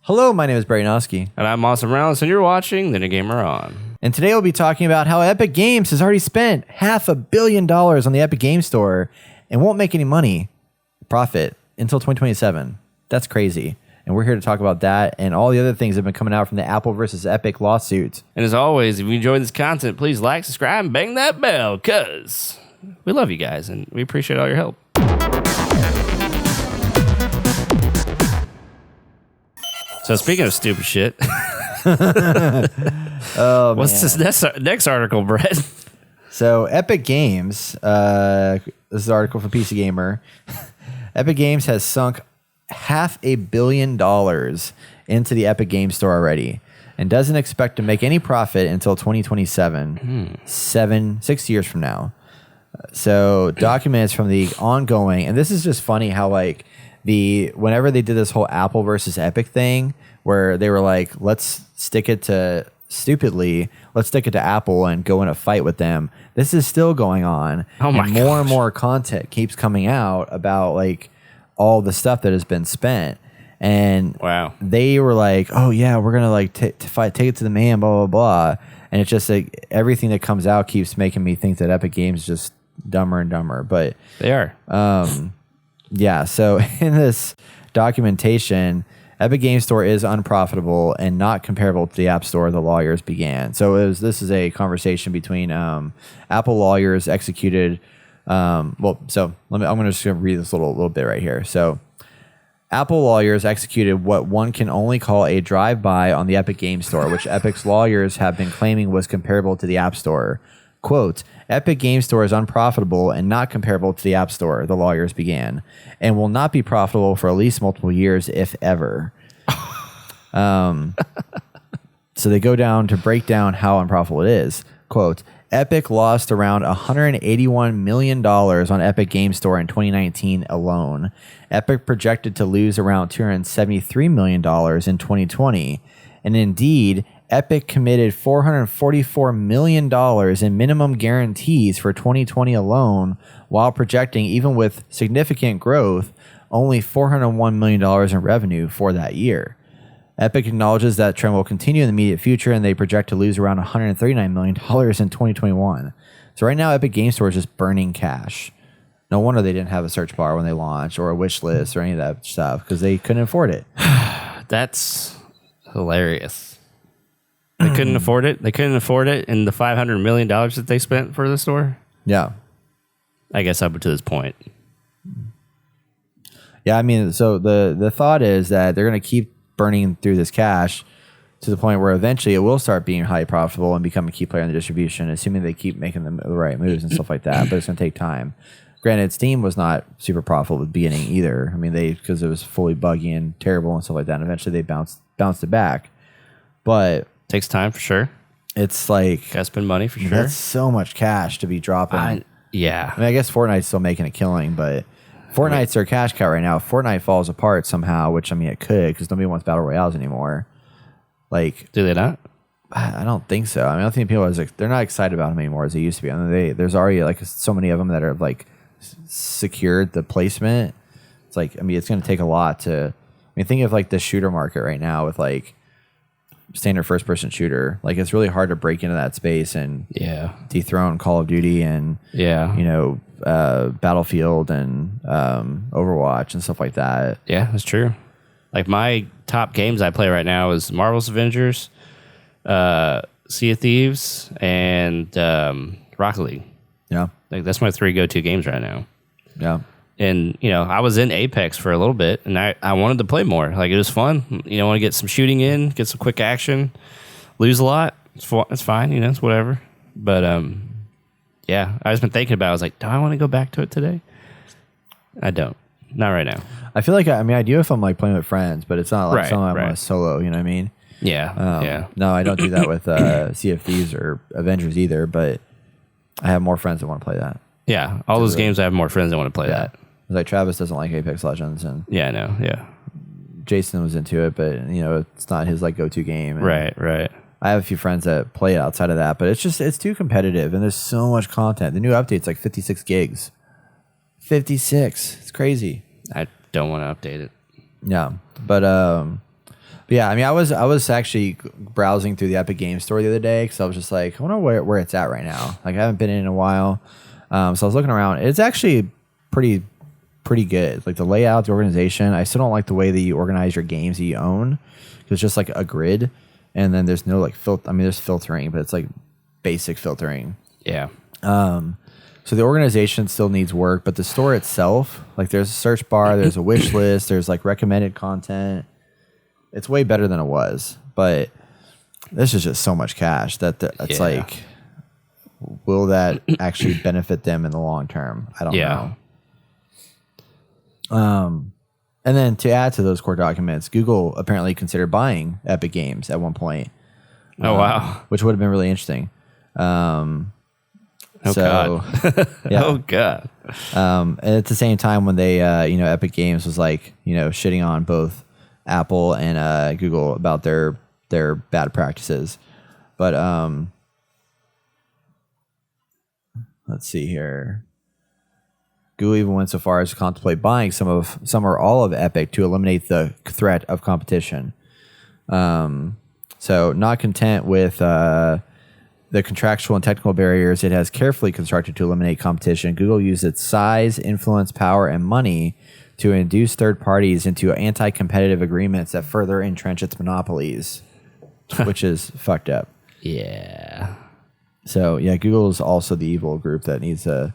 Hello, my name is Barry Noski. And I'm Austin Morales, and you're watching The New Gamer On. And today we'll be talking about how Epic Games has already spent $500 million on the Epic Games Store and won't make any profit until 2027. That's crazy. And we're here to talk about that and all the other things that have been coming out from the Apple versus Epic lawsuit. And as always, if you enjoyed this content, please like, subscribe, and bang that bell, because we love you guys, and we appreciate all your help. So speaking of stupid shit, what's this next article, Brett? So Epic Games, this is an article from PC Gamer. Epic Games has sunk $500 million into the Epic Games Store already and doesn't expect to make any profit until 2027, 6 years from now. So documents from the ongoing, and this is just funny how like whenever they did this whole Apple versus Epic thing where they were like, let's stick it to Apple and go in a fight with them. This is still going on. Oh my and more and more content keeps coming out about like all the stuff that has been spent. And wow, they were like, oh yeah, we're going to like take it to the man, blah, blah, blah. And it's just like everything that comes out keeps making me think that Epic Games is just dumber and dumber, but they are. Yeah, so in this documentation, Epic Games Store is unprofitable and not comparable to the App Store the lawyers began. So this is a conversation between Apple lawyers executed. I'm going to just read this little bit right here. So Apple lawyers executed what one can only call a drive-by on the Epic Games Store, which Epic's lawyers have been claiming was comparable to the App Store. Quote, Epic Games Store is unprofitable and not comparable to the App Store, the lawyers began, and will not be profitable for at least multiple years, if ever. So they go down to break down how unprofitable it is. Quote, Epic lost around $181 million on Epic Games Store in 2019 alone. Epic projected to lose around $273 million in 2020. And indeed, Epic committed $444 million in minimum guarantees for 2020 alone, while projecting, even with significant growth, only $401 million in revenue for that year. Epic acknowledges that trend will continue in the immediate future, and they project to lose around $139 million in 2021. So right now, Epic Games Store is just burning cash. No wonder they didn't have a search bar when they launched, or a wish list, or any of that stuff, because they couldn't afford it. That's hilarious. They couldn't afford it. They couldn't afford it in the $500 million that they spent for the store. Yeah. I guess up to this point. Yeah, I mean, so the thought is that they're going to keep burning through this cash to the point where eventually it will start being highly profitable and become a key player in the distribution, assuming they keep making the right moves and stuff like that. But it's going to take time. Granted, Steam was not super profitable at the beginning either. I mean, because it was fully buggy and terrible and stuff like that. And eventually they bounced it back. But takes time for sure. It's like gotta spend money for sure. That's so much cash to be dropping. Yeah. I mean, I guess Fortnite's still making a killing, but Fortnite's their cash cow right now. If Fortnite falls apart somehow, which I mean it could, because nobody wants battle royales anymore. Like, do they not? I don't think so. I mean, I don't think people they're not excited about them anymore as they used to be. I mean, there's already like so many of them that are like secured the placement. It's like, I mean, it's going to take a lot to. I mean, think of like the shooter market right now with like standard first person shooter. Like, it's really hard to break into that space and dethrone Call of Duty and Battlefield and Overwatch and stuff like that. Yeah, that's true. Like, my top games I play right now is Marvel's Avengers, Sea of Thieves, and Rocket League. Yeah, like that's my 3 go-to games right now. Yeah. And, I was in Apex for a little bit, and I wanted to play more. Like, it was fun. I want to get some shooting in, get some quick action, lose a lot. It's fine, it's whatever. But, yeah, I've just been thinking about it. I was like, do I want to go back to it today? I don't. Not right now. I feel like, I do if I'm, like, playing with friends, but it's not like something I want to solo, you know what I mean? Yeah, No, I don't do that with Sea of Thieves or Avengers either, but I have more friends that want to play that. Yeah, all those games I have more friends that want to play that. Like Travis doesn't like Apex Legends, and I know. Yeah, Jason was into it, but it's not his like go-to game. And right. I have a few friends that play it outside of that, but it's too competitive, and there's so much content. The new update's like 56 gigs. 56. It's crazy. I don't want to update it. Yeah, but But yeah, I mean, I was actually browsing through the Epic Games Store the other day because I was just like, I wonder where it's at right now. Like, I haven't been in a while, so I was looking around. It's actually pretty good. Like the layout, the organization. I still don't like the way that you organize your games that you own. It's just like a grid, and then there's no like I mean, there's filtering, but it's like basic filtering. Yeah. So the organization still needs work, but the store itself, like there's a search bar, there's a wish list, there's like recommended content. It's way better than it was, but this is just so much cash that it's like, will that actually benefit them in the long term? I don't know. And then to add to those core documents, Google apparently considered buying Epic Games at one point. Oh, wow. Which would have been really interesting. God. Oh, God. And at the same time when they, Epic Games was like, shitting on both Apple and Google about their bad practices. But let's see here. Google even went so far as to contemplate buying some or all of Epic to eliminate the threat of competition. So not content with the contractual and technical barriers it has carefully constructed to eliminate competition, Google used its size, influence, power, and money to induce third parties into anti-competitive agreements that further entrench its monopolies, which is fucked up. Yeah. So, yeah, Google is also the evil group that needs to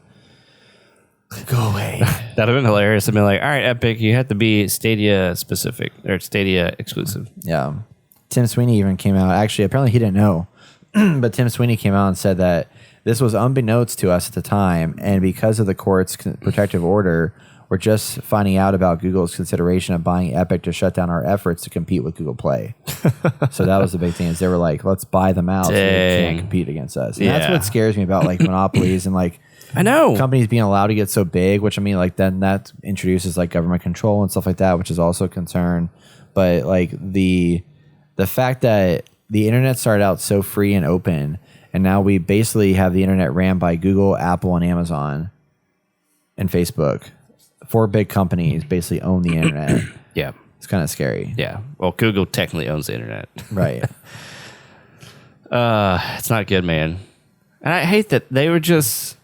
go away. That'd have been hilarious. I'd been like, all right, Epic, you have to be Stadia specific or Stadia exclusive. Yeah. Tim Sweeney even came out. Actually, apparently he didn't know. But Tim Sweeney came out and said that this was unbeknownst to us at the time. And because of the court's protective order, we're just finding out about Google's consideration of buying Epic to shut down our efforts to compete with Google Play. So that was the big thing is they were like, let's buy them out so they can't compete against us. And that's what scares me about like monopolies and like I know companies being allowed to get so big, which I mean, like then that introduces like government control and stuff like that, which is also a concern. But like the fact that the internet started out so free and open, and now we basically have the internet ran by Google, Apple, and Amazon, and Facebook. 4 big companies basically own the internet. Yeah, it's kind of scary. Yeah, well, Google technically owns the internet, right? It's not good, man. And I hate that they were just.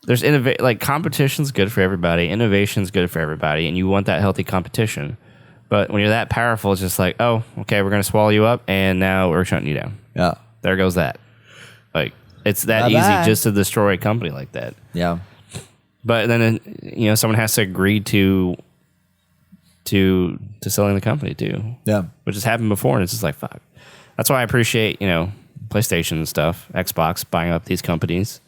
There's like competition's good for everybody, innovation's good for everybody, and you want that healthy competition. But when you're that powerful, it's just like, oh, okay, we're gonna swallow you up, and now we're shutting you down. Yeah, there goes that. Like it's that easy just to destroy a company like that. Yeah, but then someone has to agree to selling the company too. Yeah, which has happened before, and it's just like fuck. That's why I appreciate PlayStation and stuff, Xbox buying up these companies.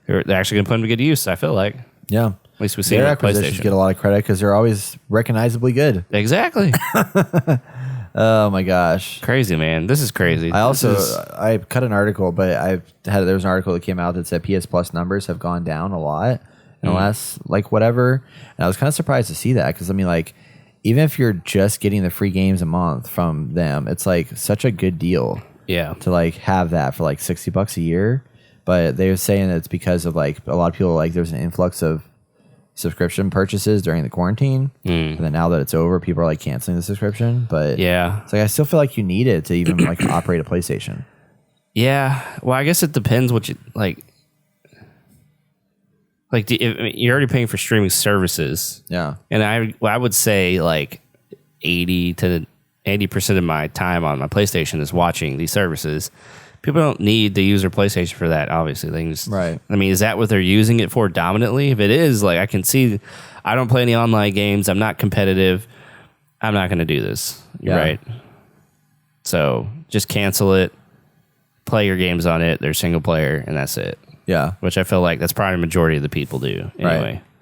They're actually going to put them to good use, I feel like. Yeah. At least we see their it acquisitions PlayStation. Get a lot of credit because they're always recognizably good. Exactly. Oh my gosh. Crazy, man. This is crazy. I cut an article, but there was an article that came out that said PS Plus numbers have gone down a lot in the last like whatever. And I was kind of surprised to see that because I mean like even if you're just getting the free games a month from them, it's like such a good deal. Yeah. To like have that for like $60 a year. But they were saying that it's because of like a lot of people like there's an influx of subscription purchases during the quarantine. And then now that it's over, people are like canceling the subscription. But yeah, it's like I still feel like you need it to even like operate a PlayStation. Yeah. Well, I guess it depends what you like. Like you're already paying for streaming services. Yeah. And I would say like 80% of my time on my PlayStation is watching these services. People don't need to use their PlayStation for that, obviously. They can just, right. I mean, is that what they're using it for dominantly? If it is, like, I can see I don't play any online games. I'm not competitive. I'm not going to do this. Yeah. Right? So just cancel it. Play your games on it. They're single player, and that's it. Yeah. Which I feel like that's probably the majority of the people do anyway. Right.